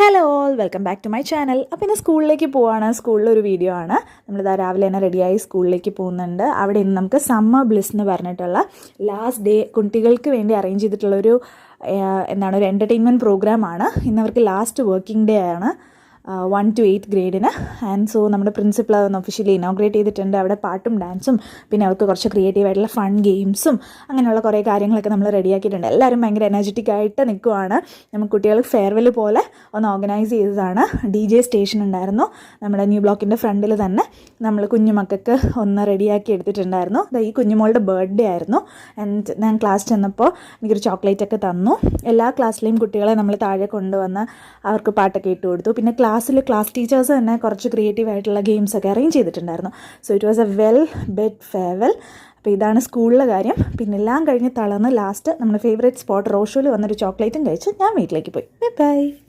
Hello all, welcome back to my channel. അപ്പോൾ ഇന്ന് സ്കൂളിലേക്ക് പോവാണ്. സ്കൂളിലൊരു വീഡിയോ ആണ്. നമ്മളിതാ രാവിലെ തന്നെ റെഡിയായി സ്കൂളിലേക്ക് പോകുന്നുണ്ട്. അവിടെ ഇന്ന് നമുക്ക് സമ്മർ ബ്ലിസ് എന്ന് പറഞ്ഞിട്ടുള്ള ലാസ്റ്റ് ഡേ കുട്ടികൾക്ക് വേണ്ടി അറേഞ്ച് ചെയ്തിട്ടുള്ളൊരു ഒരു എൻ്റർടൈൻമെൻറ്റ് പ്രോഗ്രാമാണ്. ഇന്ന് അവർക്ക് ലാസ്റ്റ് വർക്കിംഗ് ഡേ ആണ് 1 to 8 ഗ്രേഡിന്. ആൻഡ് സോ നമ്മുടെ പ്രിൻസിപ്പൾ അതൊന്ന് ഒഫീഷ്യലി ഇനോഗ്രേറ്റ് ചെയ്തിട്ടുണ്ട്. അവിടെ പാട്ടും ഡാൻസും പിന്നെ അവർക്ക് കുറച്ച് ക്രിയേറ്റീവായിട്ടുള്ള ഫൺ ഗെയിംസും അങ്ങനെയുള്ള കുറേ കാര്യങ്ങളൊക്കെ നമ്മൾ റെഡിയാക്കിയിട്ടുണ്ട്. എല്ലാവരും ഭയങ്കര എനർജറ്റിക് ആയിട്ട് നിൽക്കുവാണ്. നമുക്ക് കുട്ടികൾക്ക് ഫെയർവെൽ പോലെ ഒന്ന് ഓർഗനൈസ് ചെയ്തതാണ്. DJ സ്റ്റേഷൻ ഉണ്ടായിരുന്നു നമ്മുടെ ന്യൂ ബ്ലോക്കിൻ്റെ ഫ്രണ്ടിൽ തന്നെ. നമ്മൾ കുഞ്ഞുമക്കൾക്ക് ഒന്ന് റെഡിയാക്കി എടുത്തിട്ടുണ്ടായിരുന്നു. ഈ കുഞ്ഞുമോളുടെ ബർത്ത്ഡേ ആയിരുന്നു. ആൻഡ് ഞാൻ ക്ലാസ് ചെന്നപ്പോൾ എനിക്കൊരു ചോക്ലേറ്റ് ഒക്കെ തന്നു. എല്ലാ ക്ലാസ്സിലെയും കുട്ടികളെ നമ്മൾ താഴെ കൊണ്ടുവന്ന് അവർക്ക് പാട്ടൊക്കെ ഇട്ട് കൊടുത്തു. പിന്നെ ക്ലാസ് ടീച്ചേഴ്സ് തന്നെ കുറച്ച് ക്രിയേറ്റീവായിട്ടുള്ള ഗെയിംസൊക്കെ അറേഞ്ച് ചെയ്തിട്ടുണ്ടായിരുന്നു. So it was A well bed farewell. അപ്പോൾ ഇതാണ് സ്കൂളിലെ കാര്യം. പിന്നെ എല്ലാം കഴിഞ്ഞ് തളർന്ന് ലാസ്റ്റ് നമ്മുടെ ഫേവറേറ്റ് സ്പോട്ട് റോഷോയിൽ വന്നൊരു ചോക്ലേറ്റും കഴിച്ച് ഞാൻ വീട്ടിലേക്ക് പോയി. ബൈ.